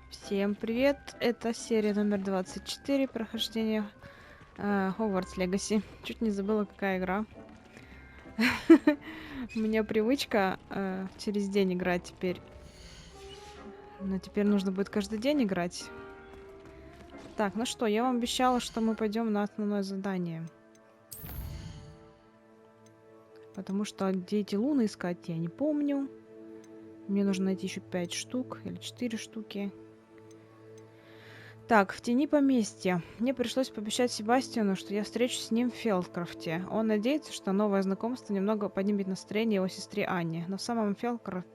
Всем привет! Это серия номер 24 прохождения Hogwarts Legacy. Чуть не забыла, какая игра. У меня привычка через день играть теперь. Но теперь нужно будет каждый день играть. Так, ну что, я вам обещала, что мы пойдем на основное задание. Потому что где эти луны искать, я не помню. Мне нужно найти еще 5 штук или 4 штуки. Так, в тени поместья. Мне пришлось пообещать Себастьяну, что я встречусь с ним в Фелдкрофте. Он надеется, что новое знакомство немного поднимет настроение его сестре Анне. Но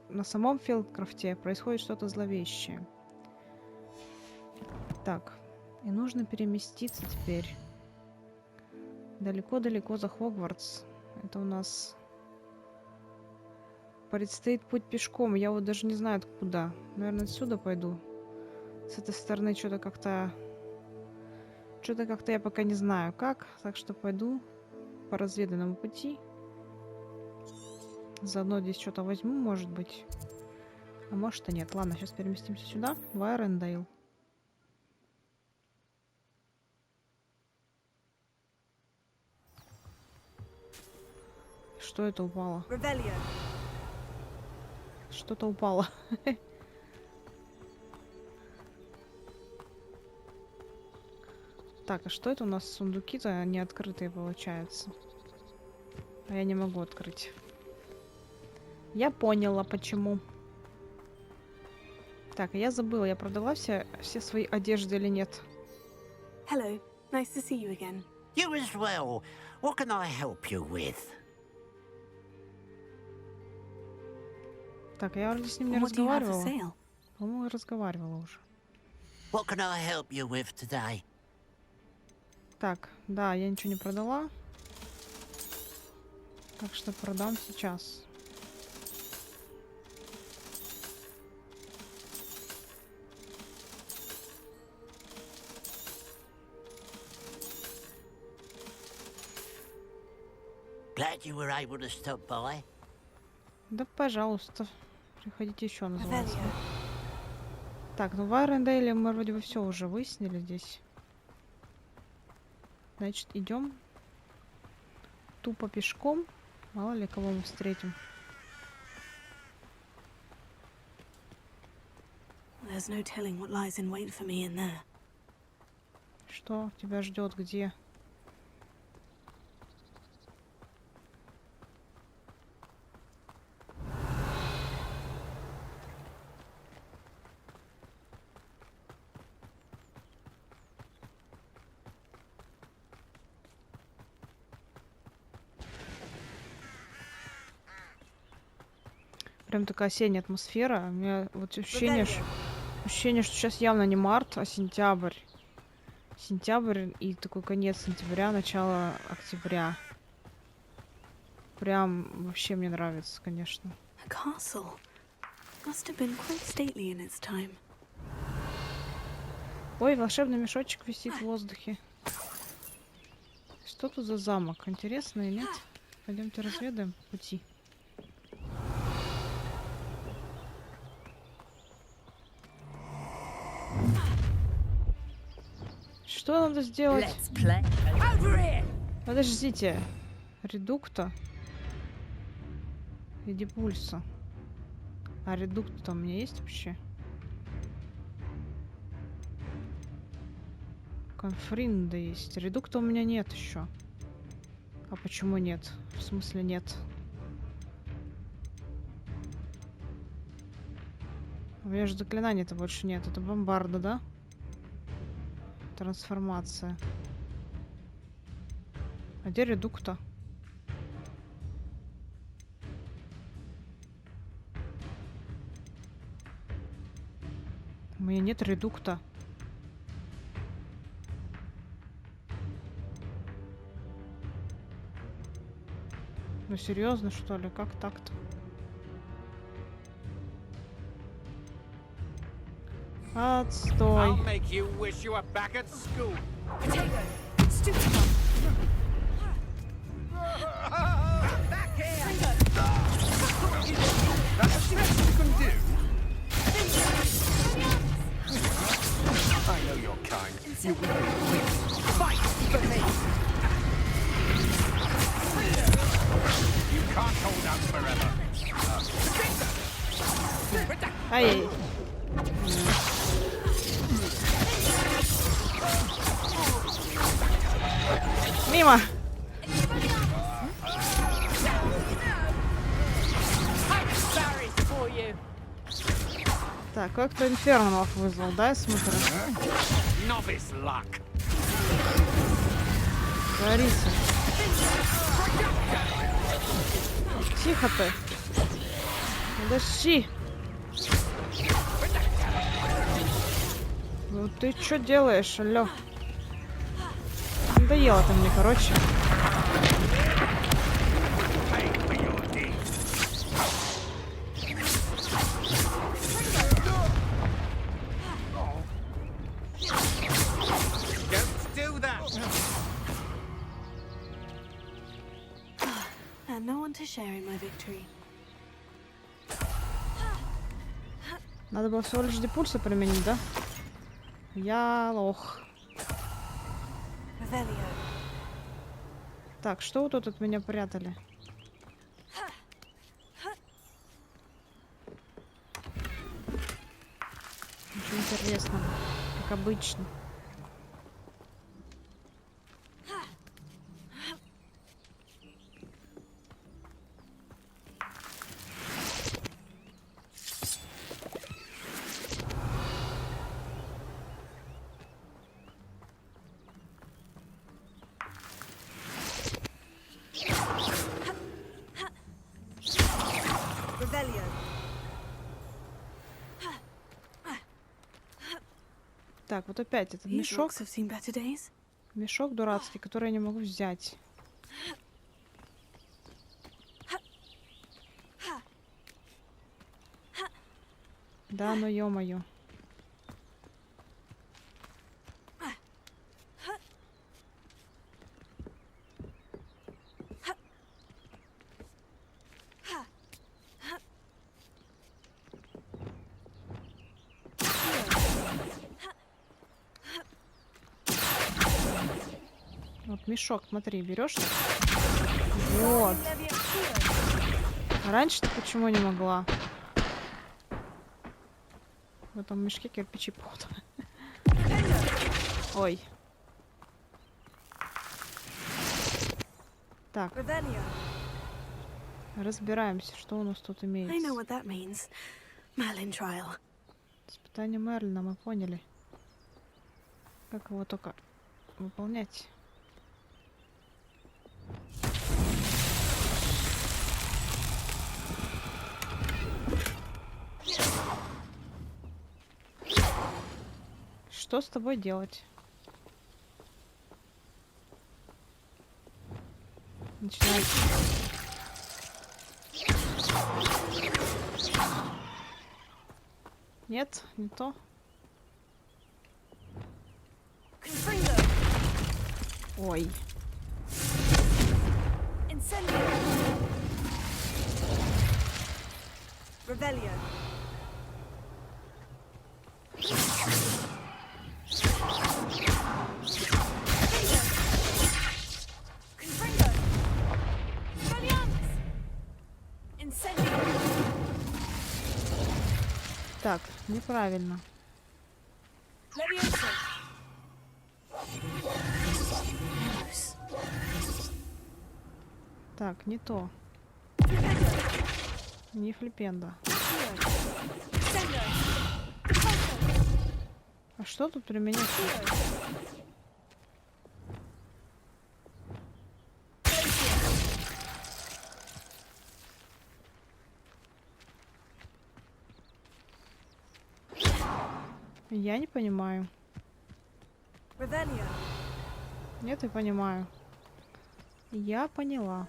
на самом Фелдкрофте происходит что-то зловещее. Так, и нужно переместиться теперь. Далеко-далеко за Хогвартс. Это у нас предстоит путь пешком. Я вот даже не знаю, куда. Наверное, отсюда пойду. С этой стороны что-то как-то я пока не знаю как. Так что пойду по разведанному пути. Заодно здесь что-то возьму, может быть. А может и нет. Ладно, сейчас переместимся сюда, в Арендейл. Что это упало? Что-то упало. Так, а что это у нас? Сундуки-то не открытые получаются. А я не могу открыть. Я поняла, почему. Так, я забыла, я продала все свои одежды или нет? Hello, nice to see you again. You as well. What can I help you with? Так, я вроде с ним не What do you have for разговаривала. sale? По-моему, разговаривала уже. What can I help you with today? Так, да, я ничего не продала. Так что продам сейчас. Glad you were able to stop by. Да, пожалуйста. Приходите еще, называется. Revelio. Так, ну в Арендейле мы вроде бы все уже выяснили здесь. Значит, идем тупо пешком. Мало ли кого мы встретим. There's no telling what lies in wait for me in there. Что тебя ждет где? Прям такая осенняя атмосфера. У меня вот ощущение, что сейчас явно не март, а сентябрь. Сентябрь и такой конец сентября, начало октября. Прям вообще мне нравится, конечно. A castle. Must have been quite stately in its time. Ой, волшебный мешочек висит в воздухе. Что тут за замок? Интересно или нет? Пойдемте разведаем по пути. Что надо сделать? Подождите. Редукта? Иди пульса. А редукта у меня есть вообще? Конфринда есть. Редукта у меня нет еще. А почему нет? В смысле нет? У меня же заклинаний-то больше нет. Это бомбарда, да? Трансформация. А где редукта? У меня нет редукта. Ну серьезно, что ли? Как так-то? Отстой. I'll make you wish you were back at school. Back here. That's the best you can do. You fight for me. You can't hold out forever. Ай. Мимо. Так, как-то инфернов вызвал, да, я смотрю? Novice luck. Говорите. Тихо ты. Подожди. Ну ты что делаешь, алло? Надоело ты мне, короче. And no one to share in my victory. Надо было всего лишь депульса применить, да? Я лох. Revelio. Так, что вы тут от меня прятали? Ничего интересного, как обычно. Так, вот опять этот мешок. Мешок дурацкий, который я не могу взять. Да, ну ё-моё. Вот мешок, смотри, берешь. Вот. Раньше-то почему не могла? В этом мешке кирпичи под. Ой. Так. Разбираемся, что у нас тут имеется. Испытание Мерлина, мы поняли. Как его только выполнять. Что с тобой делать? Начинается. Нет, не то. Ой. Так, неправильно. Так, не то. Не флипенда. А что тут применять? Я не понимаю. Нет, я понимаю. Я поняла.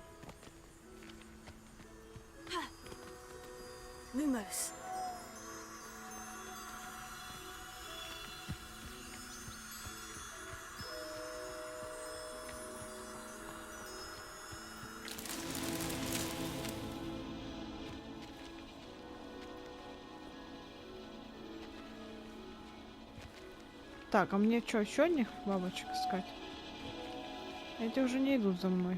Так, а мне что, еще одних бабочек искать? Эти уже не идут за мной.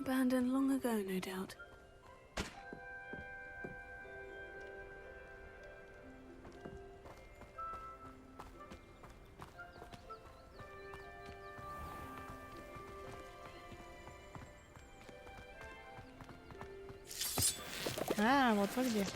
Abandoned long ago, no doubt. А, вот вы где.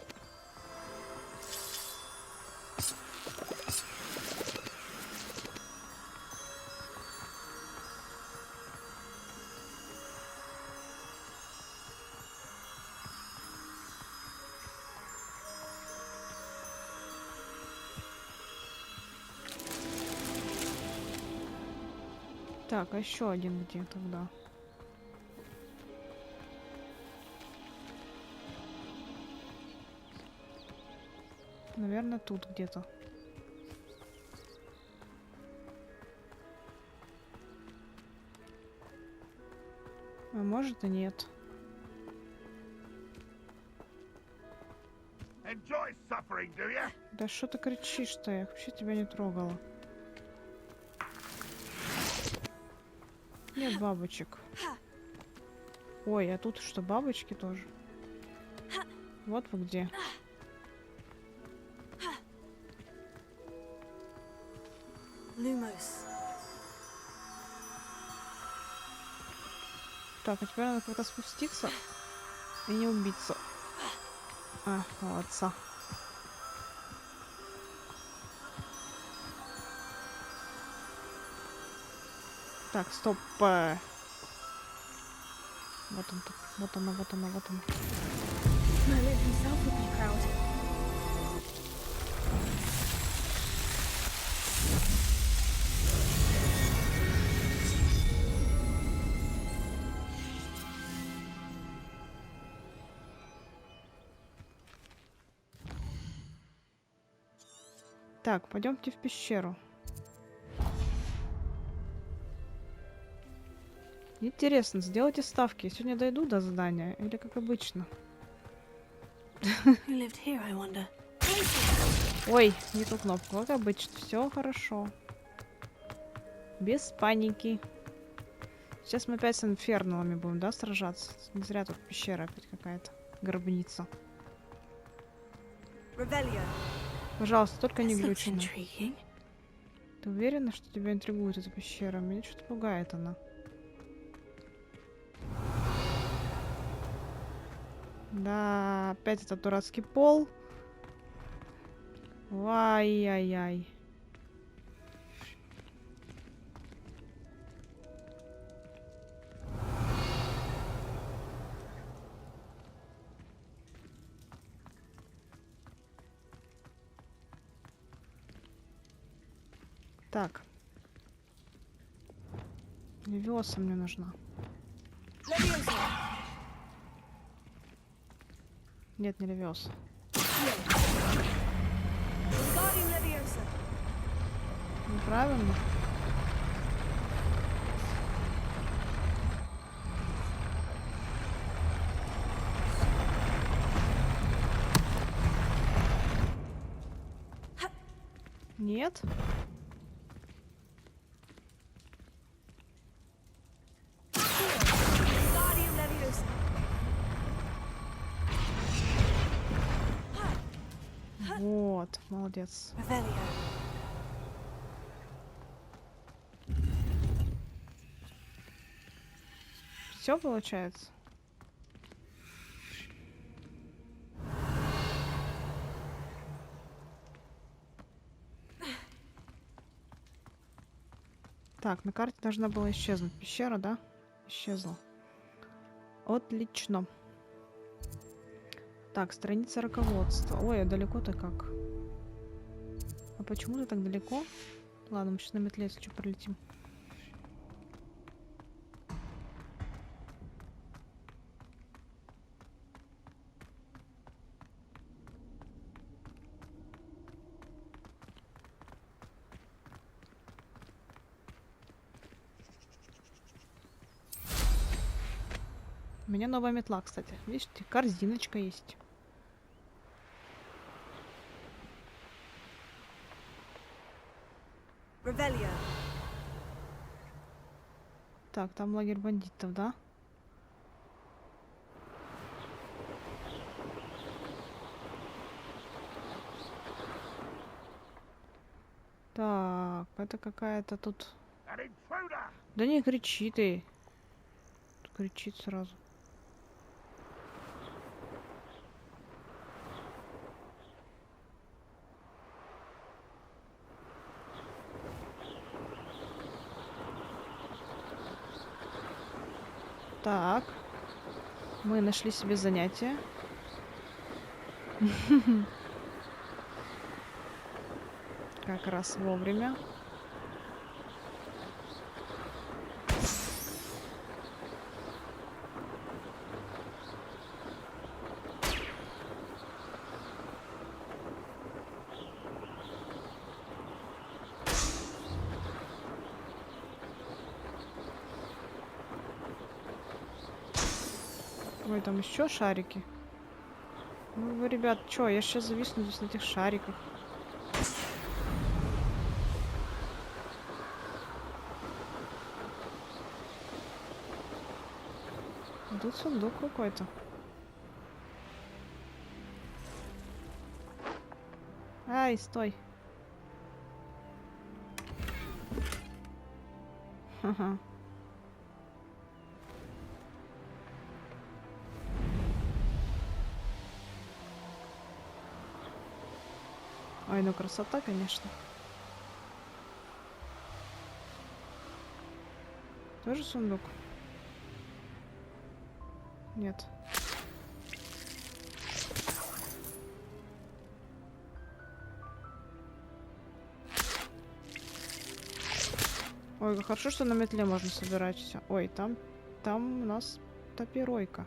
Так, а еще один где тогда? Наверное, тут где-то. А может и нет. Enjoy suffering, do you? Да что ты кричишь-то? Я вообще тебя не трогала. Нет бабочек. Ой, а тут что, бабочки тоже? Вот вы где. Lumos. Так, а теперь надо как-то спуститься и не убиться. А, молодца. Так, стоп. Вот он, вот она, вот она, вот она. Merlin himself would be proud. Так, пойдемте в пещеру. Интересно, сделайте ставки. Я сегодня дойду до задания или как обычно? Who lived here, I wonder? Ой, не ту кнопку, как обычно. Все хорошо. Без паники. Сейчас мы опять с инферналами будем, да, сражаться? Не зря тут пещера опять какая-то. Гробница. Revelio. Пожалуйста, только не This looks глючно. intriguing. Ты уверена, что тебя интригует эта пещера? Меня что-то пугает она. Да, опять этот дурацкий пол. Ай-яй-яй. Так. Левиоса мне нужна. Leviosa. Нет, не левиоса. Guardian Leviosa. Неправильно. Нет. Guardian Leviosa. Вот, молодец. Revelio. Все получается. Так, на карте должна была исчезнуть пещера, да? Исчезла. Отлично. Так, страница руководства. Ой, а далеко-то как? А почему ты так далеко? Ладно, мы сейчас на метле, если что, пролетим. У меня новая метла, кстати. Видите, корзиночка есть. Revelio. Так, там лагерь бандитов, да? Так, это какая-то тут... An intruder! Да не кричи ты. Кричит сразу. Так. Мы нашли себе занятие. Как раз вовремя. Ой, там еще шарики. Ну вы, ребят, чё, я сейчас зависну здесь на этих шариках. Тут сундук какой-то. Ай, стой. Ха-ха. Ой, ну красота, конечно. Тоже сундук? Нет. Ой, как хорошо, что на метле можно собирать все. Ой, там у нас топиройка.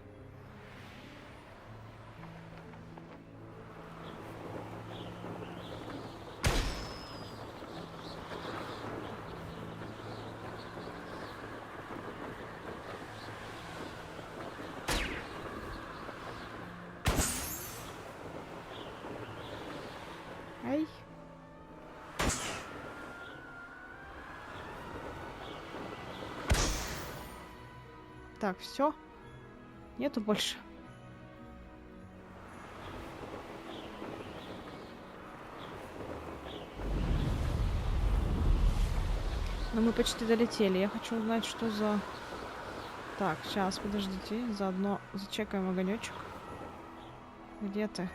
Ай. Так, все. Нету больше. Но мы почти долетели. Я хочу узнать, что за... Так, сейчас, подождите. Заодно зачекаем огонечек. Где ты?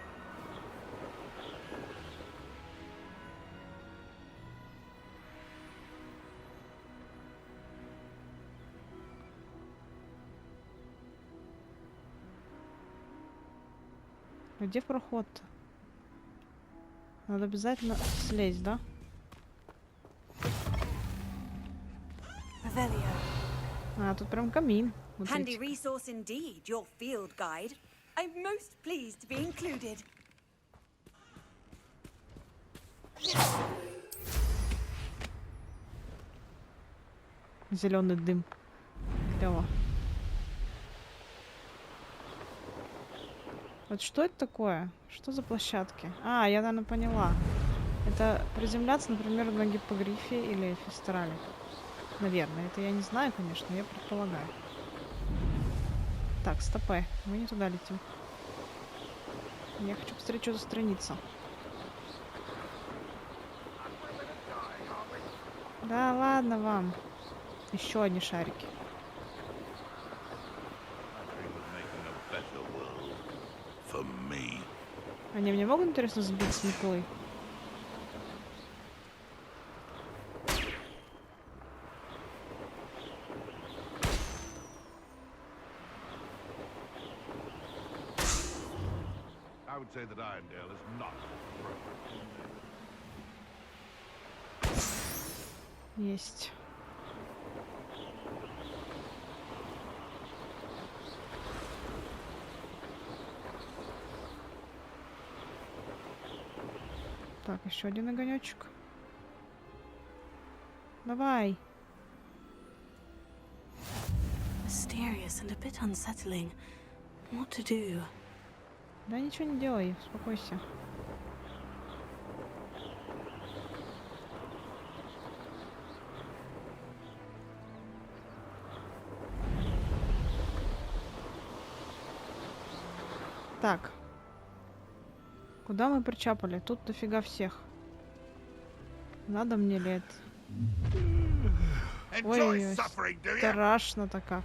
Где проход-то? Надо обязательно слезть, да? Revelio. А, тут прям камин. Вот Handy видите. resource indeed, your field guide. I'm most pleased to be included. Зеленый дым. Клево. Вот что это такое? Что за площадки? А, я, наверное, поняла. Это приземляться, например, на гиппогрифе или фестрале. Наверное. Это я не знаю, конечно, я предполагаю. Так, стопэ. Мы не туда летим. Я хочу посмотреть, что за страница. Да ладно вам. Еще одни шарики. Они мне могут, интересно, сбить с метлой? Есть. Так, еще один огонечек. Давай. mysterious and a bit unsettling. What to do? Да ничего не делай, успокойся. Так. Куда мы причапали? Тут дофига всех. Надо мне ли это? Ой, страшно-то как.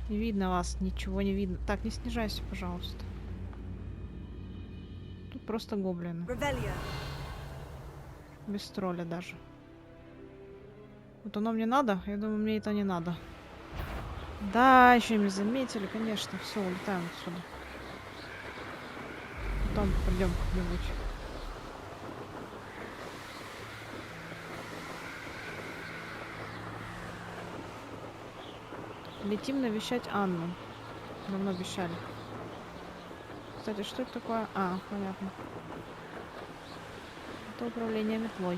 Не видно вас, ничего не видно. Так, не снижайся, пожалуйста. Тут просто гоблины. Без тролля даже. Вот оно мне надо? Я думаю, мне это не надо. Да, еще не заметили, конечно. Все, улетаем отсюда. Потом пойдем как-нибудь. Летим навещать Анну. Давно обещали. Кстати, что это такое? А, понятно. Это управление метлой.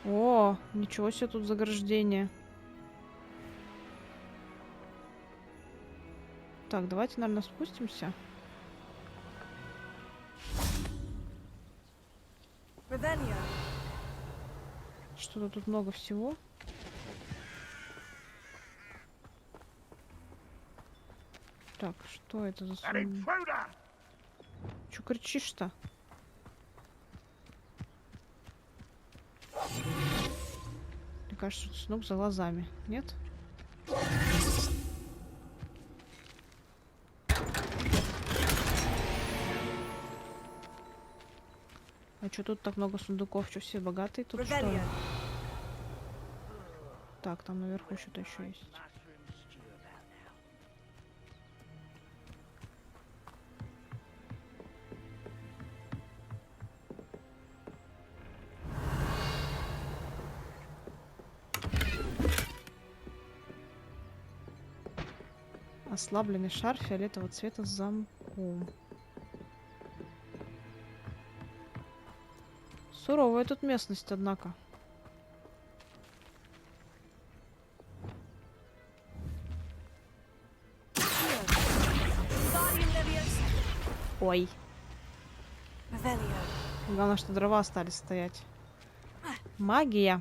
О, ничего себе тут заграждение. Так, давайте, наверное, спустимся. Что-то тут много всего. Так, что это за сумма? Чё кричишь-то? Мне кажется, что снук за глазами. Нет? А что тут так много сундуков? Что все богатые тут, что ли? Так, там наверху что-то еще есть. Ослабленный шар фиолетового цвета с замком. Суровая тут местность, однако. Ой. Главное, что дрова остались стоять. Магия.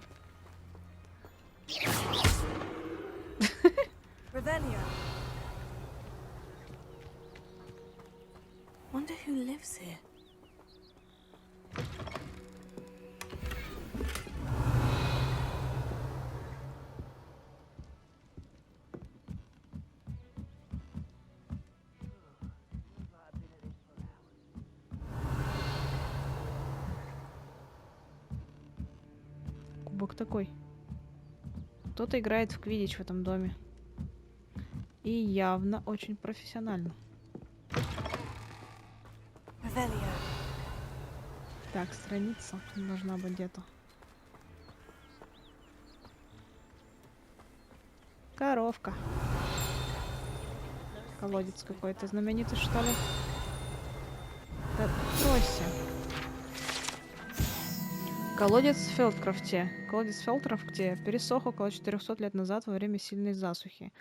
Wonder who lives here. Кубок такой. Кто-то играет в квиддич в этом доме. И явно очень профессионально. Так, страница должна быть где-то. Коровка. Колодец какой-то знаменитый, что ли? Да, бросься. Колодец в Фелдкрофте. Колодец в Фелдкрофте пересох около 400 лет назад во время сильной засухи.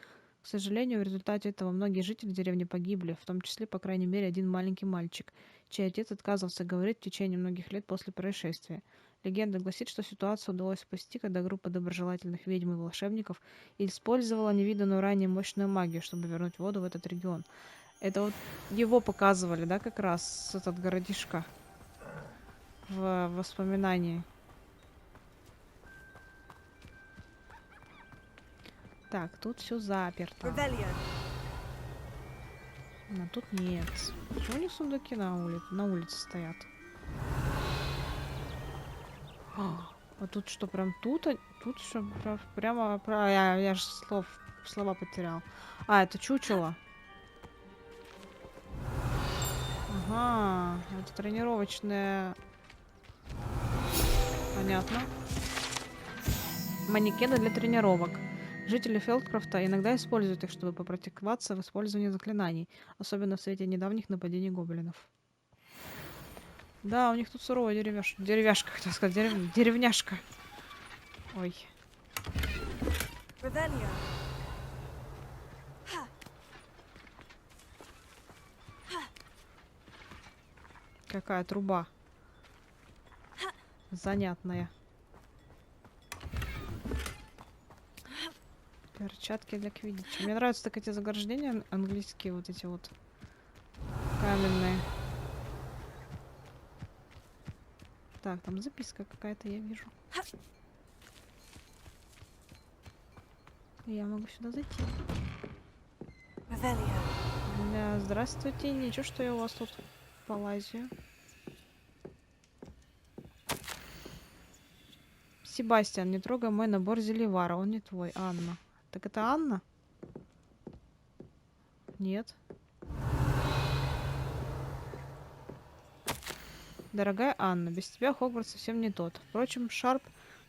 К сожалению, в результате этого многие жители деревни погибли, в том числе, по крайней мере, один маленький мальчик, чей отец отказывался говорить в течение многих лет после происшествия. Легенда гласит, что ситуацию удалось спасти, когда группа доброжелательных ведьм и волшебников использовала невиданную ранее мощную магию, чтобы вернуть воду в этот регион. Это вот его показывали, да, как раз этот городишко в воспоминании. Так, тут все заперто. Но тут нет. Почему у них сундуки на улице стоят? А тут что, прям тут? Тут что, прямо... Я же слова потерял. А, это чучело. Ага, это тренировочная... Понятно. Манекены для тренировок. Жители Фелдкрофта иногда используют их, чтобы попрактиковаться в использовании заклинаний, особенно в свете недавних нападений гоблинов. Да, у них тут суровая деревяшка, хотел сказать, деревняшка. Ой. Revelio. Какая труба. Занятная. Перчатки для квиддича. Мне нравятся так эти заграждения английские, вот эти вот каменные. Так, там записка какая-то, я вижу. Я могу сюда зайти. Revelio. Да, здравствуйте. Ничего, что я у вас тут полазию. Себастьян, не трогай мой набор зельевара, он не твой. Анна. Так это Анна? Нет. Дорогая Анна, без тебя Хогвартс совсем не тот. Впрочем, Шарп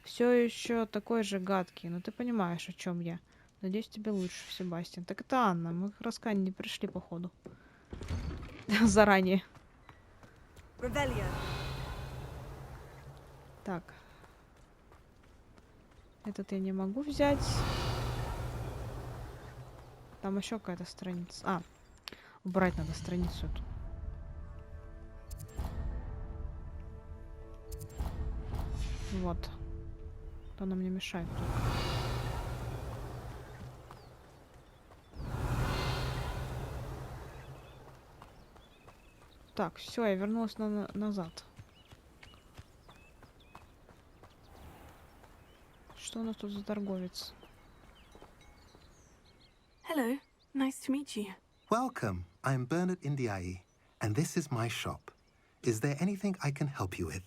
все еще такой же гадкий, но ты понимаешь, о чем я. Надеюсь, тебе лучше, Себастьян. Так это Анна. Мы к раскане не пришли, походу. Заранее. Revelio. Так. Этот я не могу взять. Там еще какая-то страница. А, убрать надо страницу эту. Вот. То она мне мешает только. Так, все, я вернулась назад. Что у нас тут за торговец? Hello, nice to meet you. Welcome. I'm Bernard Indiai, and this is my shop. Is there anything I can help you with?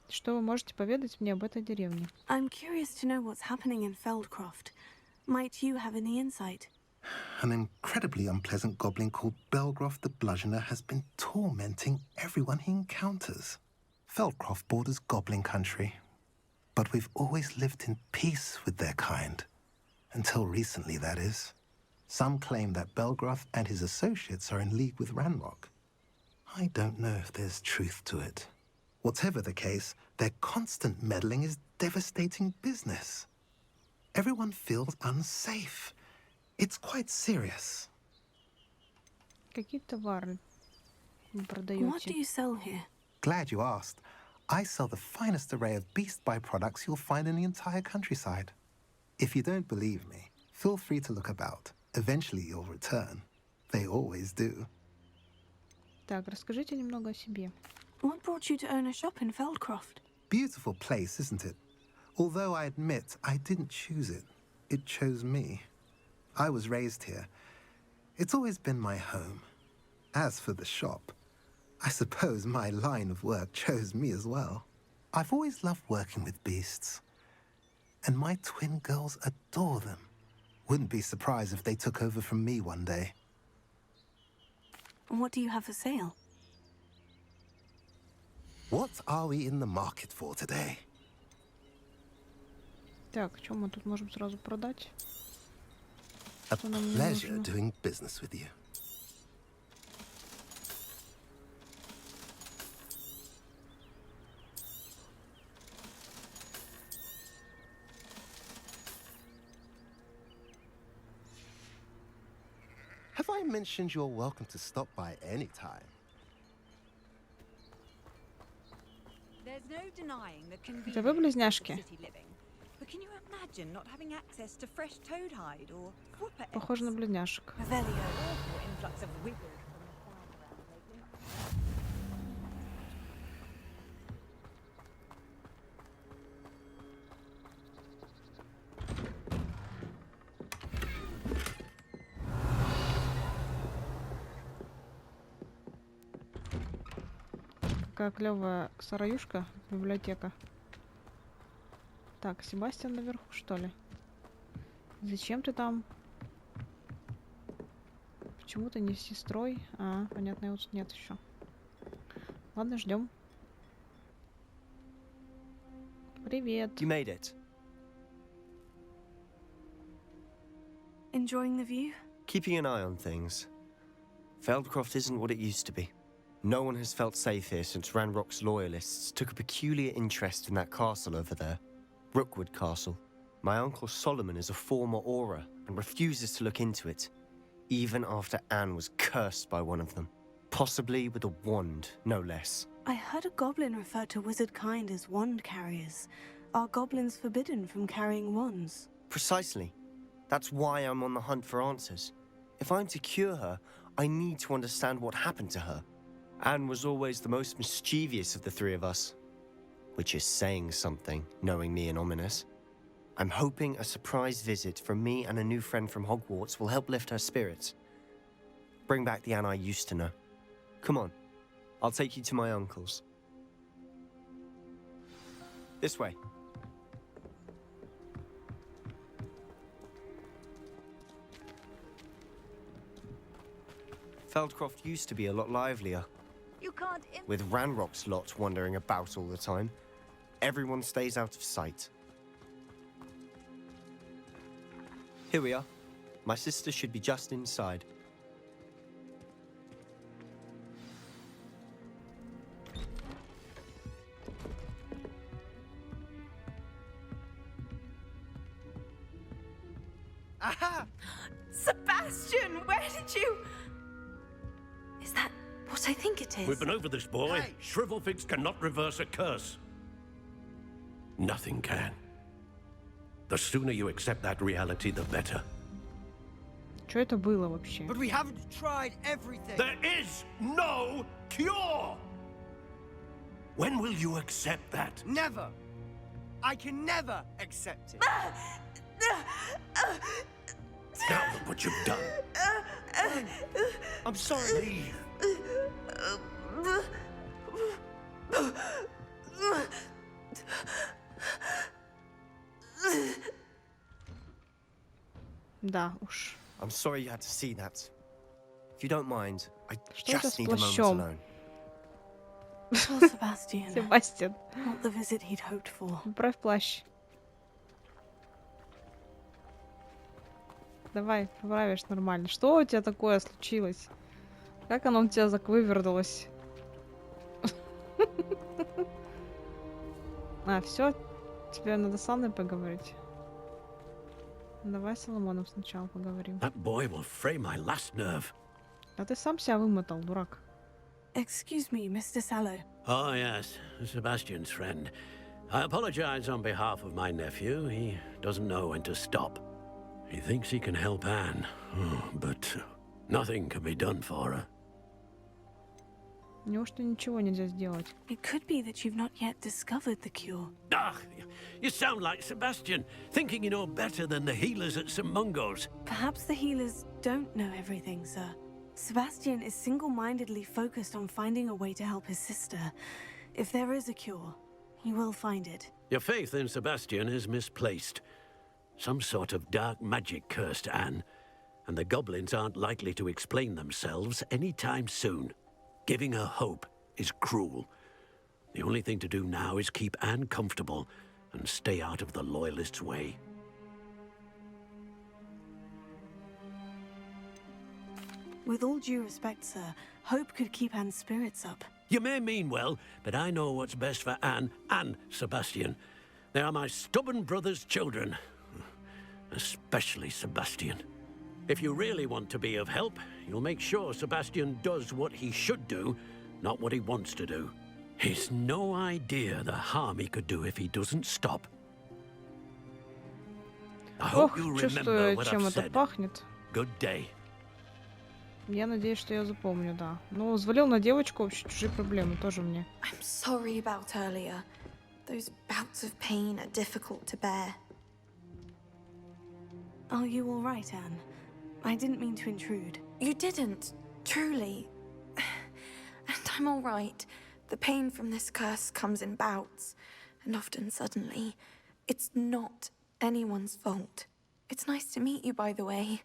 Что вы можете поведать мне об этой деревне? I'm curious to know what's happening in Feldkroft. Might you have any insight? An incredibly unpleasant goblin called Belgroth the Bludgeoner has been tormenting everyone he encounters. Feldkroft borders goblin country, but we've always lived in peace with their kind. Until recently, that is. Some claim that Belgroth and his associates are in league with Ranrock. I don't know if there's truth to it. Whatever the case, their constant meddling is devastating business. Everyone feels unsafe. It's quite serious. Какие товары вы What do продаете? you sell here? Glad you asked. I sell the finest array of beast byproducts you'll find in the entire countryside. If you don't believe me, feel free to look about. Eventually you'll return. They always do. Так, расскажите немного о себе. What brought you to own a shop in Feldkroft? Beautiful place, isn't it? Although I admit I didn't choose it. It chose me. I was raised here. It's always been my home. As for the shop, I suppose my line of work chose me as well. I've always loved working with beasts. And my twin girls adore them. Wouldn't be surprised if they took over from me one day. What do you have for sale? What are we in the market for today? Так, что мы тут можем сразу продать? A Что нам не pleasure нужно? doing business with you. Have I mentioned you're welcome to stop by any time? There's no denying the Это вы convenience близняшки? of city living. But can you imagine not having access to fresh toad hide or whooper Похоже на eggs? близняшек. Revelio. Awful influx of wiggle from the farm around lately. Какая клевая сараюшка, библиотека. Так, Себастьян наверху, что ли? Зачем ты там? Почему ты не с сестрой? А, понятно, его тут нет еще. Ладно, ждем. Привет. You made it. Enjoying the view? Keeping an eye on things. Feldkroft isn't what it used to be. No one has felt safe here since Ranrock's loyalists took a peculiar interest in that castle over there. Rookwood Castle. My uncle Solomon is a former Auror and refuses to look into it, even after Anne was cursed by one of them. Possibly with a wand, no less. I heard a goblin refer to wizard kind as wand carriers. Are goblins forbidden from carrying wands? Precisely. That's why I'm on the hunt for answers. If I'm to cure her, I need to understand what happened to her. Anne was always the most mischievous of the three of us. Which is saying something, knowing me and Ominous. I'm hoping a surprise visit from me and a new friend from Hogwarts will help lift her spirits. Bring back the Anne I used to know. Come on, I'll take you to my uncle's. This way. Feldkroft used to be a lot livelier. You can't. With Ranrock's lot wandering about all the time, everyone stays out of sight. Here we are. My sister should be just inside. Aha! Sebastian, where did you? Is that what I think it is? We've been over this, boy. Hey. Shrivelfigs cannot reverse a curse. Nothing can. The sooner you accept that reality, the better. Что это было вообще? But we haven't tried everything. There is no cure! When will you accept that? Never. I can never accept it. Now look what you've done. I'm sorry. Leave. Да уж. I'm sorry you had to see that. If you don't mind, I Что это just с need a moment плащом? alone. Poor Sebastian. Себастьян, Not the visit he'd hoped for. отправь плащ. Давай, поправишь нормально. Что у тебя такое случилось? Как оно у тебя вывернулось? А, все? Тебе надо с Анной поговорить? Давай с Соломоном сначала поговорим. That boy will fray my last nerve. А ты сам себя вымотал, дурак. Excuse me, Mr. Sallow. Oh, yes, Sebastian's friend. I apologize on behalf of my nephew. He doesn't know when to stop. He thinks he can help Anne, but nothing can be done for her. Неужто ничего нельзя сделать? It could be that you've not yet discovered the cure. Ah, you sound like Sebastian, thinking you know better than the healers at St. Mungo's. Perhaps the healers don't know everything, sir. Sebastian is single-mindedly focused on finding a way to help his sister. If there is a cure, he will find it. Your faith in Sebastian is misplaced. Some sort of dark magic cursed Anne, and the goblins aren't likely to explain themselves anytime soon. Giving her hope is cruel. The only thing to do now is keep Anne comfortable and stay out of the Loyalists' way. With all due respect, sir, hope could keep Anne's spirits up. You may mean well, but I know what's best for Anne and Sebastian. They are my stubborn brother's children. Especially Sebastian. If you really want to be of help, you'll make sure Sebastian does what he should do, not what he wants to do. He's no idea the harm he could do if he doesn't stop. I hope Ох, you'll remember чувствую, what чем I've это said. пахнет. Good day. Я надеюсь, что я запомню, да. Ну, взвалил на девочку вообще чужие проблемы, тоже мне. I'm sorry about earlier. Those bouts of pain are difficult to bear. Are you all right, Anne? I didn't mean to intrude. You didn't, truly. And I'm all right. The pain from this curse comes in bouts, and often suddenly. It's not anyone's fault. It's nice to meet you, by the way.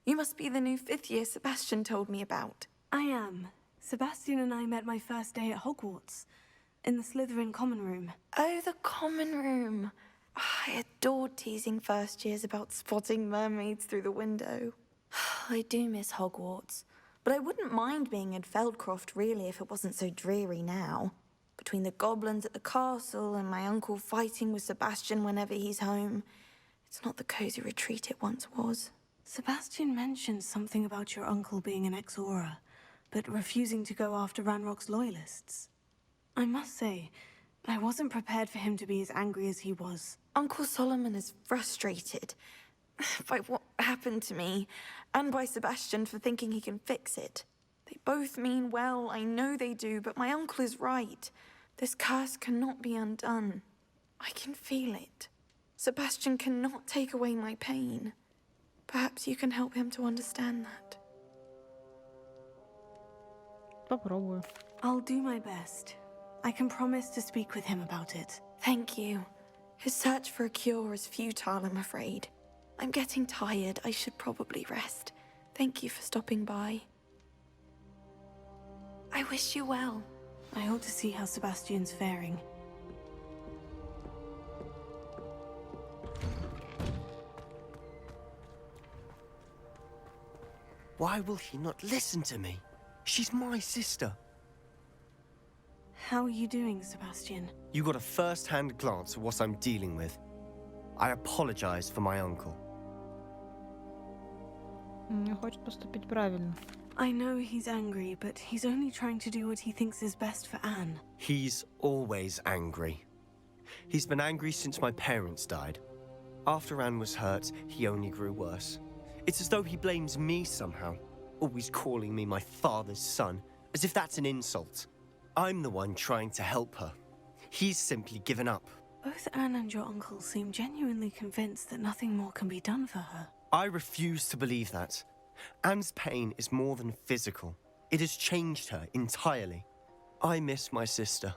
You must be the new 5th year Sebastian told me about. I am. Sebastian and I met my first day at Hogwarts, in the Slytherin common room. Oh, the common room. I adored teasing first years about spotting mermaids through the window. I do miss Hogwarts, but I wouldn't mind being in Feldkroft really if it wasn't so dreary now. Between the goblins at the castle and my uncle fighting with Sebastian whenever he's home, it's not the cozy retreat it once was. Sebastian mentioned something about your uncle being an ex-Aura, but refusing to go after Ranrock's loyalists. I must say, I wasn't prepared for him to be as angry as he was. Uncle Solomon is frustrated by what happened to me, and by Sebastian for thinking he can fix it. They both mean well, I know they do, but my uncle is right. This curse cannot be undone. I can feel it. Sebastian cannot take away my pain. Perhaps you can help him to understand that. Попробую. I'll do my best. I can promise to speak with him about it. Thank you. His search for a cure is futile, I'm afraid. I'm getting tired. I should probably rest. Thank you for stopping by. I wish you well. I ought to see how Sebastian's faring. Why will he not listen to me? She's my sister. How are you doing, Sebastian? You got a first-hand glance at what I'm dealing with. I apologize for my uncle. Не хочет поступить правильно. I know he's angry, but he's only trying to do what he thinks is best for Anne. He's always angry. He's been angry since my parents died. After Anne was hurt, he only grew worse. It's as though he blames me somehow, always calling me my father's son, as if that's an insult. I'm the one trying to help her. He's simply given up. Both Anne and your uncle seem genuinely convinced that nothing more can be done for her. I refuse to believe that. Anne's pain is more than physical. It has changed her entirely. I miss my sister.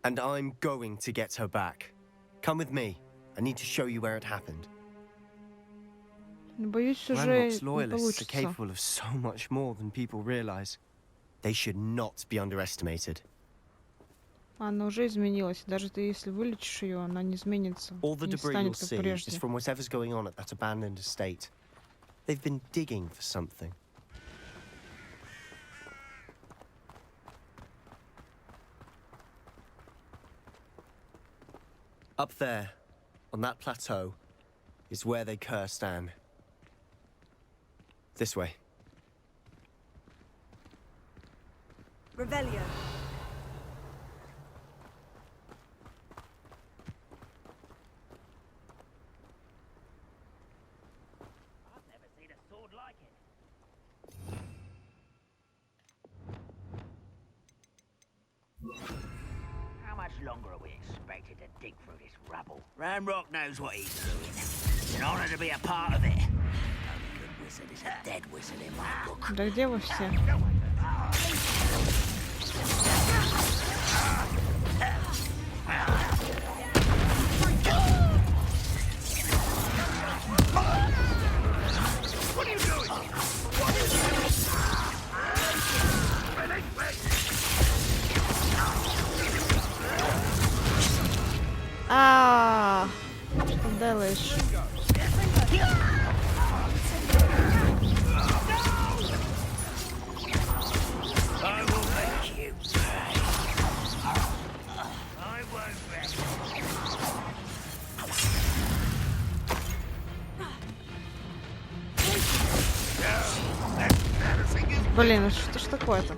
And I'm going to get her back. Come with me. I need to show you where it happened. Боюсь, уже Ranrock's не loyalists are получится. capable of so much more than people realize. They should not be underestimated. Она уже изменилась. Даже ты, если вылечишь ее, она не изменится. All the Не debris станет you'll как see is прежде. from whatever's going on at that abandoned estate. They've been digging for something. Up there, on that plateau, is where they cursed Anne. This way. Revelio. I've never seen a sword like it. How much longer are we expected to dig through this rubble? Ranrock knows what he's doing. It's an honor to be a part of it. The only good wizard is a dead wizard in my book. Да где вы все? What are you doing? What is it? Что делаешь? I will make you pay. I won't rest. Блин, ну что ж такое-то?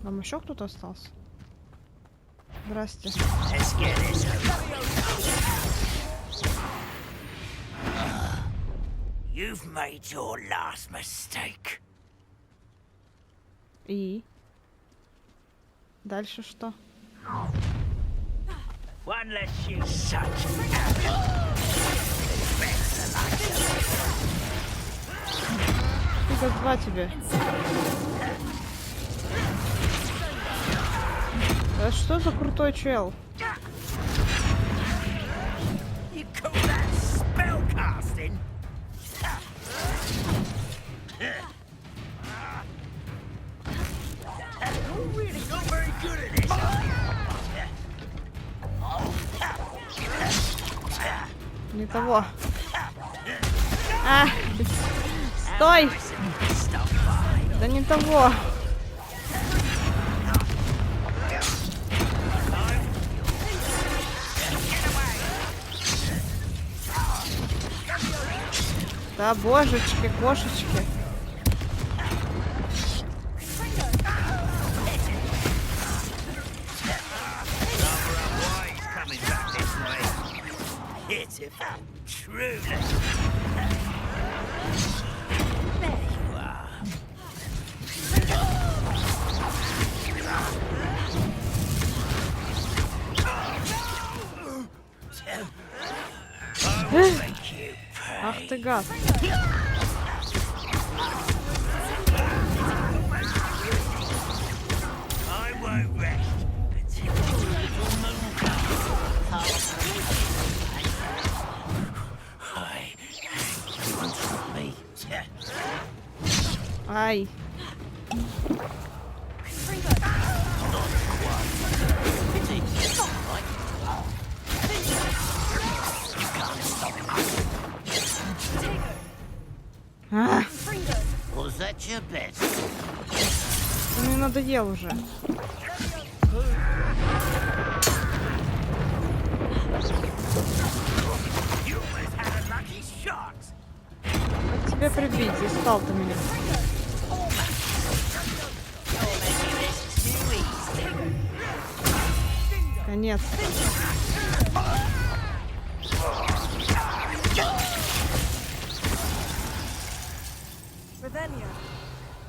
Там еще кто-то остался? Здрасте. Let's get this over. You've made your last mistake. И? Дальше что? One less you such. Ты как два тебе. Да что за крутой чел? You call that spellcasting? You're really not very good at this. Не того. А! Стой! Да не того. Да божечки, кошечки. Truly. Ах ты гад. Ай. Was that your bet? Мне надоел уже. Как тебя прибить? Искал ты меня. Конец.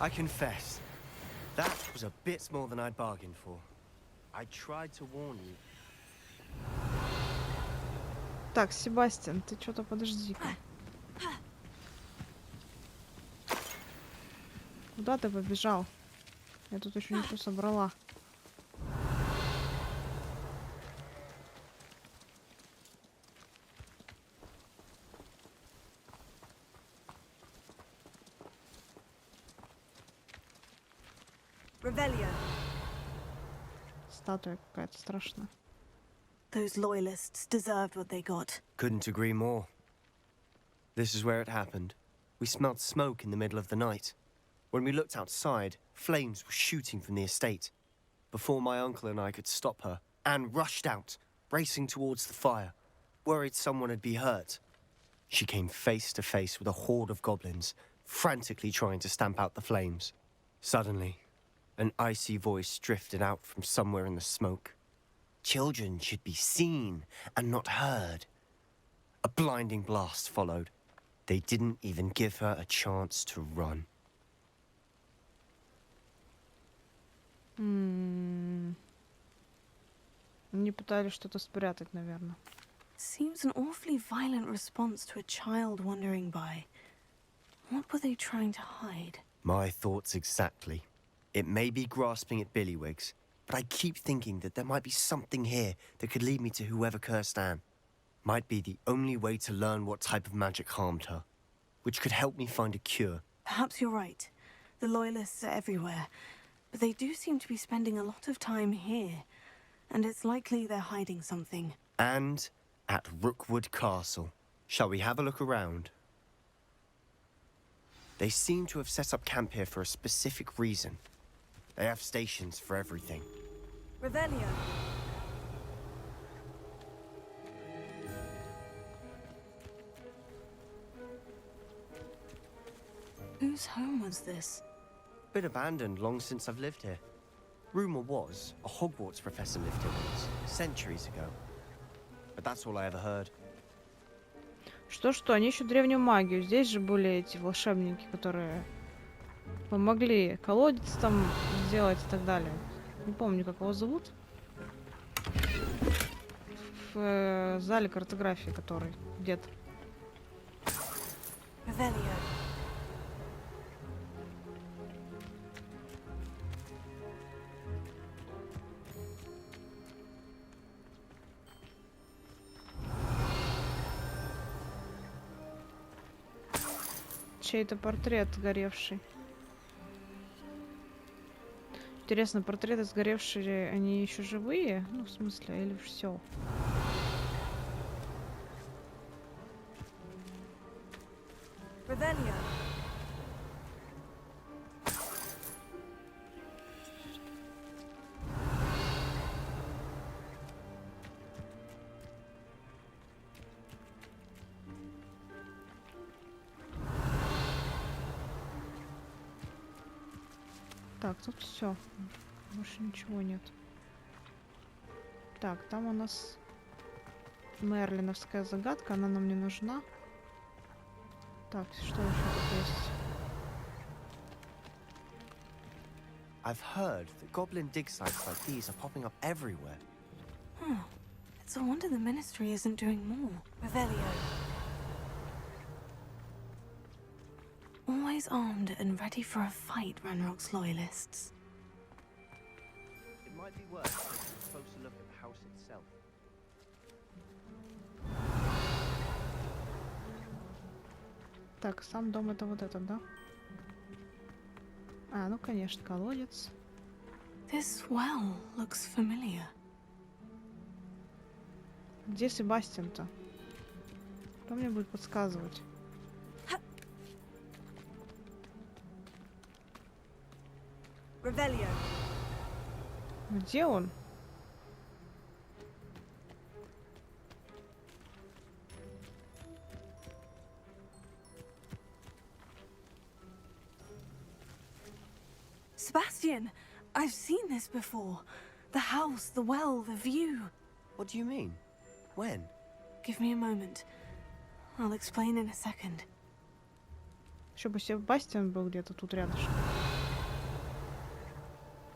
I confess, that was a bit more than I'd bargained for. I tried to warn you. Так, Себастьян, ты что-то подожди-ка. Куда ты побежал? Я тут еще не все собрала. Статуя какая-то страшная. Those loyalists deserved what they got. Couldn't agree more. This is where it happened. We smelled smoke in the middle of the night. When we looked outside, flames were shooting from the estate. Before my uncle and I could stop her, Anne rushed out, racing towards the fire, worried someone had been hurt. She came face to face with a horde of goblins, frantically trying to stamp out the flames. Suddenly, an icy voice drifted out from somewhere in the smoke. Children should be seen and not heard. A blinding blast followed. They didn't even give her a chance to run. Они пытались что-то спрятать, наверное. Seems an awfully violent response to a child wandering by. What were they trying to hide? My thoughts exactly. It may be grasping at Billywigs, but I keep thinking that there might be something here that could lead me to whoever cursed Anne. Might be the only way to learn what type of magic harmed her, which could help me find a cure. Perhaps you're right. The loyalists are everywhere, but they do seem to be spending a lot of time here, and it's likely they're hiding something. And at Rookwood Castle. Shall we have a look around? They seem to have set up camp here for a specific reason. They have stations for everything. Revelio. Whose home was this? Been abandoned long since I've lived here. Rumor was a Hogwarts professor lived here once, centuries ago. But that's all I ever heard. Что, они еще древнюю магию. Здесь же были эти волшебники, которые помогли колодец там сделать и так далее. Не помню, как его зовут. В зале картографии, который где-то. чей-то портрет сгоревший. Интересно, портреты сгоревшие, они еще живые? Ну, в смысле, или все? Revelio. Так, тут все. Больше ничего нет. Так, там у нас мерлиновская загадка, она нам не нужна. Так, что еще тут есть? I've heard that goblin dig sites like these are popping up everywhere. It's a wonder the ministry isn't doing more. Revelio. Always armed and ready for a fight, Ranrock's loyalists. It might be worth taking a closer look at the house itself. Так, сам дом это вот этот, да? А, ну конечно, колодец. This well looks familiar. Где Себастьян-то? Кто мне будет подсказывать? Revelio. Где он? Sebastian, I've seen this before. The house, the well, the view. What do you mean? When? Give me a moment. I'll explain in a second. Еще бы Себастьян был где-то тут рядышком.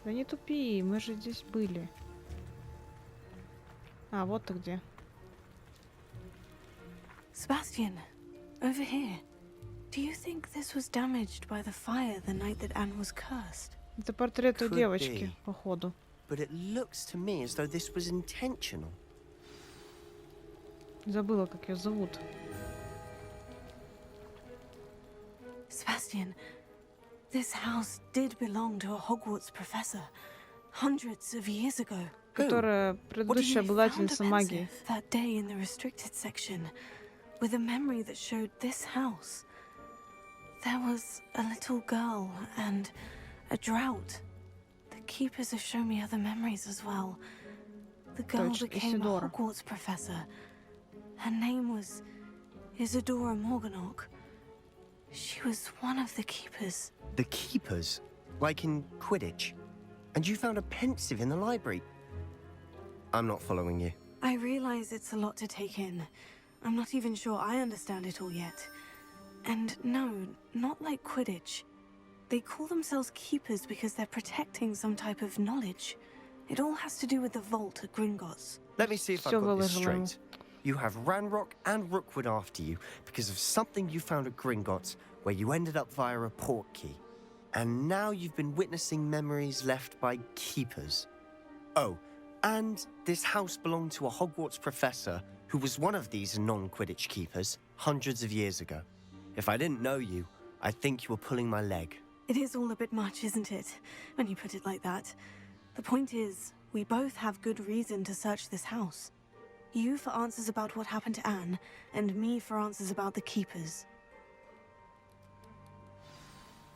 Да не тупи, мы же здесь были. А, вот ты где. Sebastian, over here. Do you think this was damaged by the fire the night that Anne was cursed? Это портрет той Could девочки, be. походу. But it looks to me as though this was intentional. Забыла, как ее зовут. Sebastian, this house did belong to a Hogwarts professor hundreds of years ago. Которая What предыдущая he found обладательница магии. offensive that day in the restricted section, with a memory that showed this house. There was a little girl and a drought. The keepers have shown me other memories as well. The girl Точно, became a Isidora. Hogwarts professor. Her name was Isadora Morganach. She was one of the keepers. The keepers? Like in Quidditch? And you found a pensive in the library? I'm not following you. I realize it's a lot to take in. I'm not even sure I understand it all yet. And no, not like Quidditch. They call themselves keepers because they're protecting some type of knowledge. It all has to do with the vault at Gringotts. Let me see if I've Всё got this выложила ему. straight. You have Ranrock and Rookwood after you because of something you found at Gringotts where you ended up via a portkey. And now you've been witnessing memories left by keepers. Oh, and this house belonged to a Hogwarts professor who was one of these non-Quidditch keepers hundreds of years ago. If I didn't know you, I think you were pulling my leg. It is all a bit much, isn't it, when you put it like that? The point is, we both have good reason to search this house. You for answers about what happened to Anne, and me for answers about the keepers.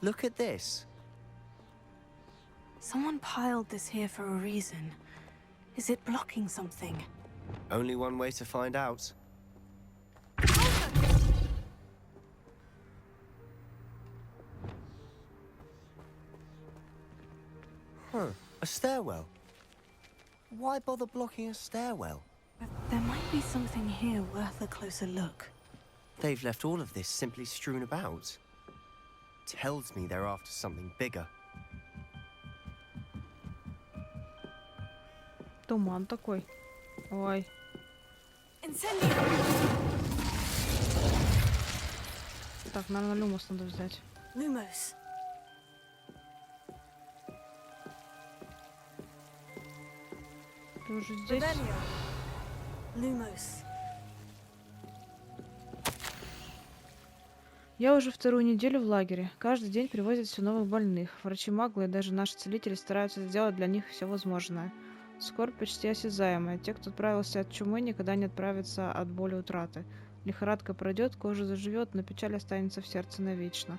Look at this. Someone piled this here for a reason. Is it blocking something? Only one way to find out. Huh, a stairwell. Why bother blocking a stairwell? There might be something here worth a closer look. They've left all of this simply strewn about. Tells me they're after something bigger. Туман такой. Ой. Так, наверное, Люмос надо взять. Lumos. Ты уже здесь? Revelio. Lumos. Я уже вторую неделю в лагере. Каждый день привозят все новых больных. Врачи-маглы и даже наши целители стараются сделать для них все возможное. Скорбь почти осязаемая. Те, кто отправился от чумы, никогда не отправятся от боли утраты. Лихорадка пройдет, кожа заживет, но печаль останется в сердце навечно.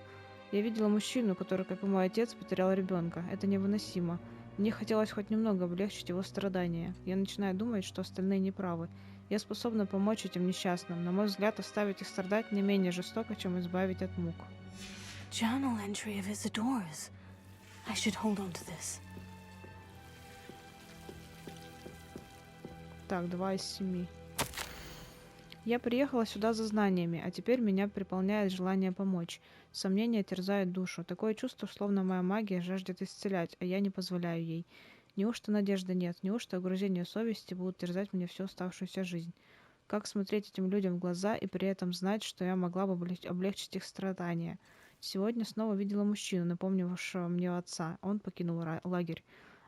Я видела мужчину, который, как и мой отец, потерял ребенка. Это невыносимо. Мне хотелось хоть немного облегчить его страдания. Я начинаю думать, что остальные неправы. Я способна помочь этим несчастным. На мой взгляд, оставить их страдать не менее жестоко, чем избавить от мук. Journal entry of Isadora's. I should hold on to this. Так, 2 из 7. Я приехала сюда за знаниями, а теперь меня переполняет желание помочь. Сомнения терзают душу. Такое чувство, словно моя магия жаждет исцелять, а я не позволяю ей. Неужто надежды нет? Неужто угрызения совести будут терзать мне всю оставшуюся жизнь? Как смотреть этим людям в глаза и при этом знать, что я могла бы облегчить их страдания? Сегодня снова видела мужчину, напомнившего мне отца. Он покинул лагерь.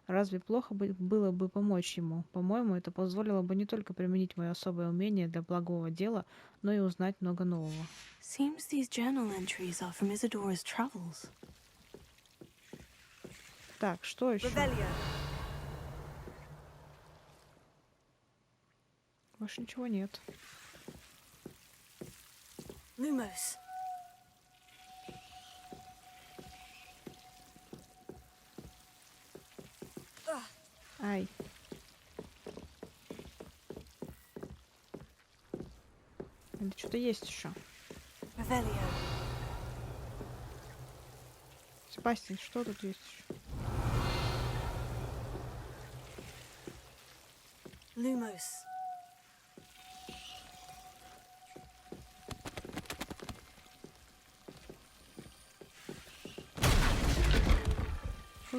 Разве плохо было бы помочь ему? По-моему, это позволило бы не только применить мое особое умение для благого дела, но и узнать много нового. Seems these journal entries are from Isadora's travels. Так, что еще? Больше ничего нет. Lumos. Ай. Или что-то есть еще. Себастьян, что тут есть еще? Lumos.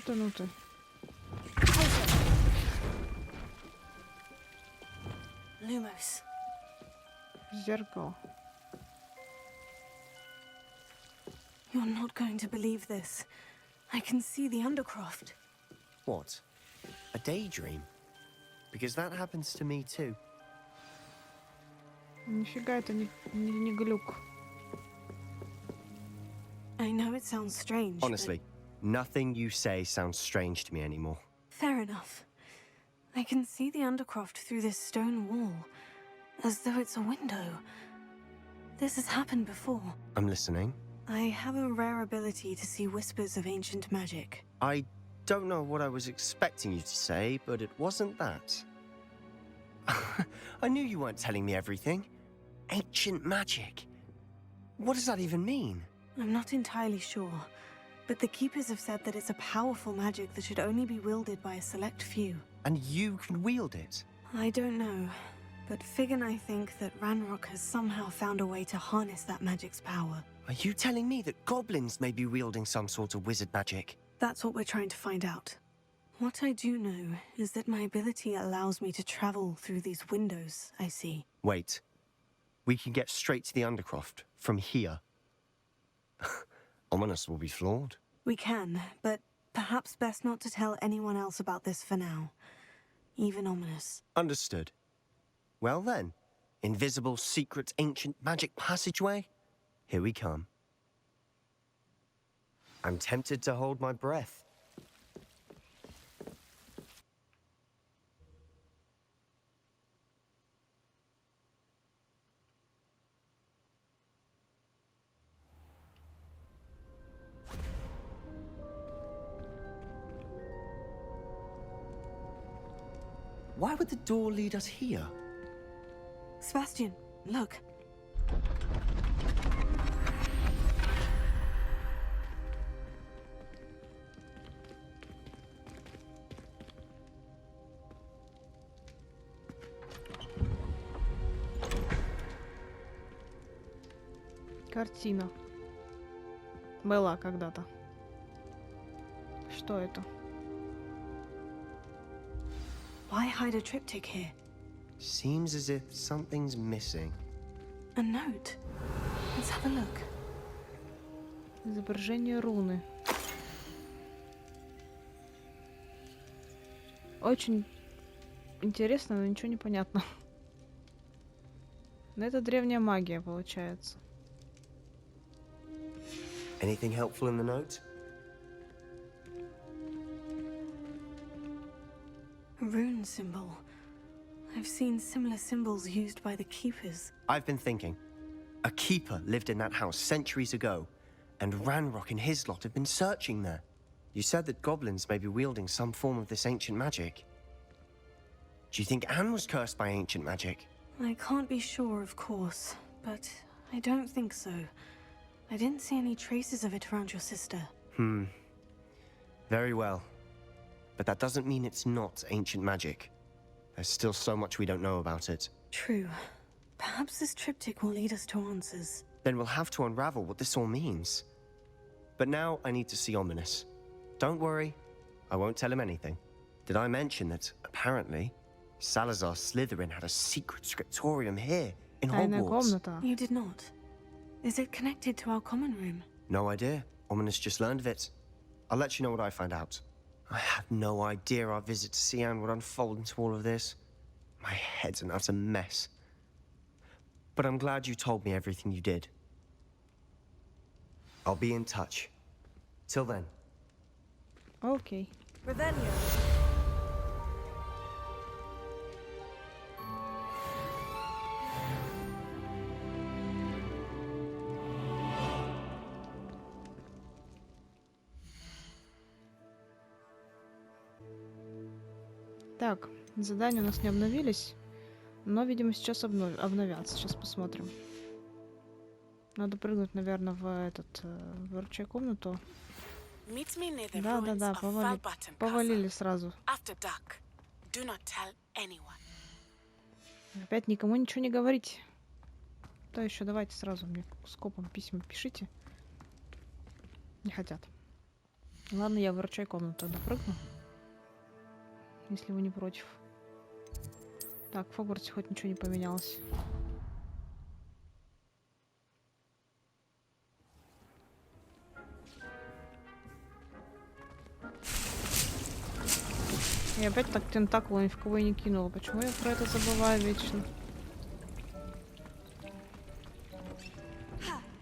Ну ты. Lumos. Зеркало. You're not going to believe this. I can see the Undercroft. What? A daydream? Because that happens to me too. Нифига это не глюк. I know it sounds strange. Honestly, nothing you say sounds strange to me anymore. Fair enough. I can see the Undercroft through this stone wall, as though it's a window. This has happened before. I'm listening. I have a rare ability to see whispers of ancient magic. I don't know what I was expecting you to say, but it wasn't that. I knew you weren't telling me everything. Ancient magic. What does that even mean? I'm not entirely sure, but the Keepers have said that it's a powerful magic that should only be wielded by a select few. And you can wield it? I don't know, but Fig and I think that Ranrock has somehow found a way to harness that magic's power. Are you telling me that goblins may be wielding some sort of wizard magic? That's what we're trying to find out. What I do know is that my ability allows me to travel through these windows I see. Wait. We can get straight to the Undercroft from here. Ominous will be flawed. We can, but perhaps best not to tell anyone else about this for now. Even Ominous. Understood. Well then, invisible, secret, ancient magic passageway? Here we come. I'm tempted to hold my breath. Why would the door lead us here? Sebastian, look. Картина. Была когда-то. Что это? Why hide a triptych here? Seems as if something's missing. A note. Let's have a look. Изображение руны. Очень интересно, но ничего не понятно. Но это древняя магия, получается. Anything helpful in the note? A rune symbol. I've seen similar symbols used by the keepers. I've been thinking. A keeper lived in that house centuries ago, and Ranrock and his lot have been searching there. You said that goblins may be wielding some form of this ancient magic. Do you think Anne was cursed by ancient magic? I can't be sure, of course, but I don't think so. I didn't see any traces of it around your sister. Very well. But that doesn't mean it's not ancient magic. There's still so much we don't know about it. True. Perhaps this triptych will lead us to answers. Then we'll have to unravel what this all means. But now I need to see Ominous. Don't worry, I won't tell him anything. Did I mention that, apparently, Salazar Slytherin had a secret scriptorium here in Тайная Hogwarts? комната. You did not. Is it connected to our common room? No idea. Ominous just learned of it. I'll let you know what I find out. I had no idea our visit to see Anne would unfold into all of this. My head's an utter mess. But I'm glad you told me everything you did. I'll be in touch. Till then. Окей. Revelio. Так, задания у нас не обновились, но, видимо, сейчас обновятся. Сейчас посмотрим. Надо прыгнуть, наверное, в этот Выручай комнату. Да, повалили сразу. Опять никому ничего не говорить. То еще давайте сразу мне скопом письма пишите. Не хотят. Ладно, я в Выручай комнату тогда прыгну. Если вы не против. Так, в Хогвартсе хоть ничего не поменялось. И опять так тентакулы ни в кого и не кинула. Почему я про это забываю вечно?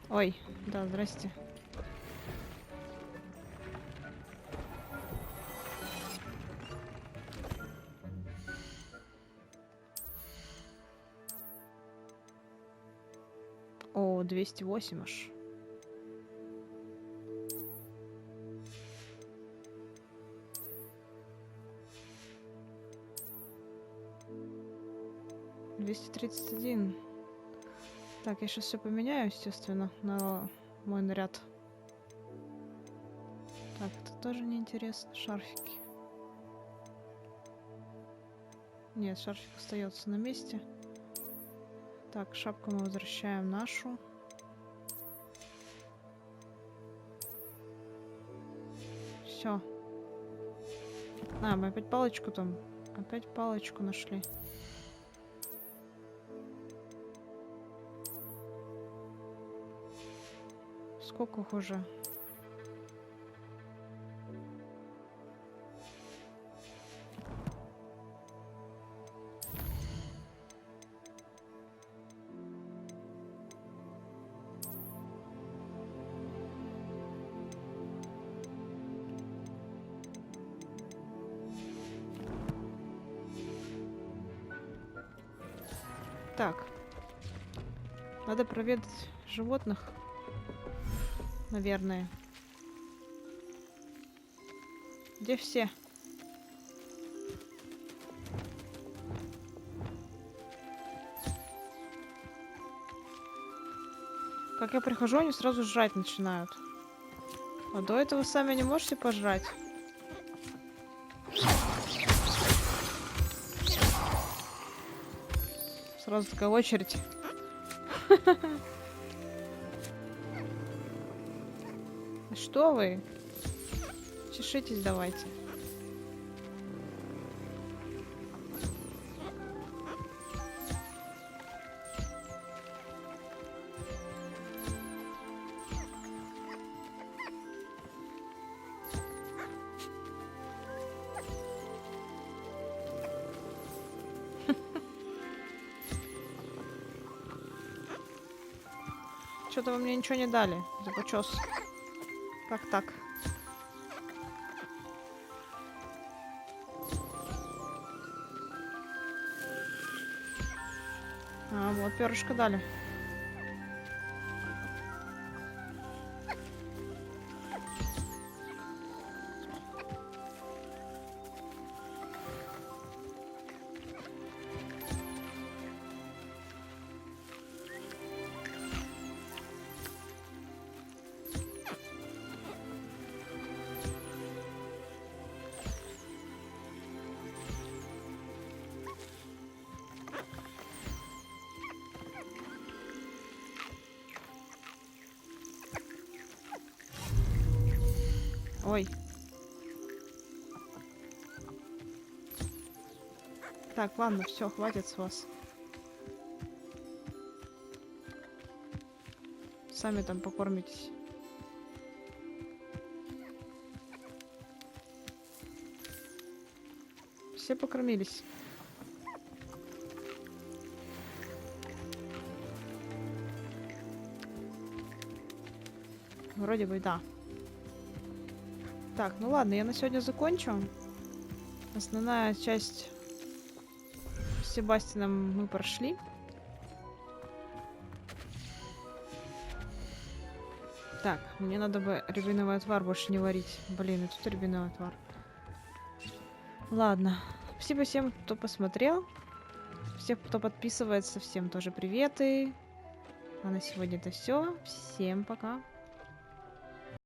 Ой, да, здрасте. О, 208 аж. $231. Так, я сейчас все поменяю, естественно, на мой наряд. Так, это тоже неинтересно. Шарфики. Нет, шарфик остается на месте. Так, шапку мы возвращаем нашу. Все. А, мы опять палочку там. Опять палочку нашли. Сколько их уже? Так. Надо проведать животных. Наверное. Где все? Как я прихожу, они сразу жрать начинают. А до этого сами не можете пожрать? Сразу такая очередь. Что вы? Чешитесь давайте. Что-то вы мне ничего не дали за почес. Как так? А, вот перышко дали. Ой. Так, ладно, все, хватит с вас. Сами там покормитесь. Все покормились. Вроде бы да. Так, ну ладно, я на сегодня закончу. Основная часть с Себастьяном мы прошли. Так, мне надо бы рябиновый отвар больше не варить. Блин, и тут рябиновый отвар. Ладно. Спасибо всем, кто посмотрел. Всем, кто подписывается, всем тоже приветы. А на сегодня это все. Всем пока.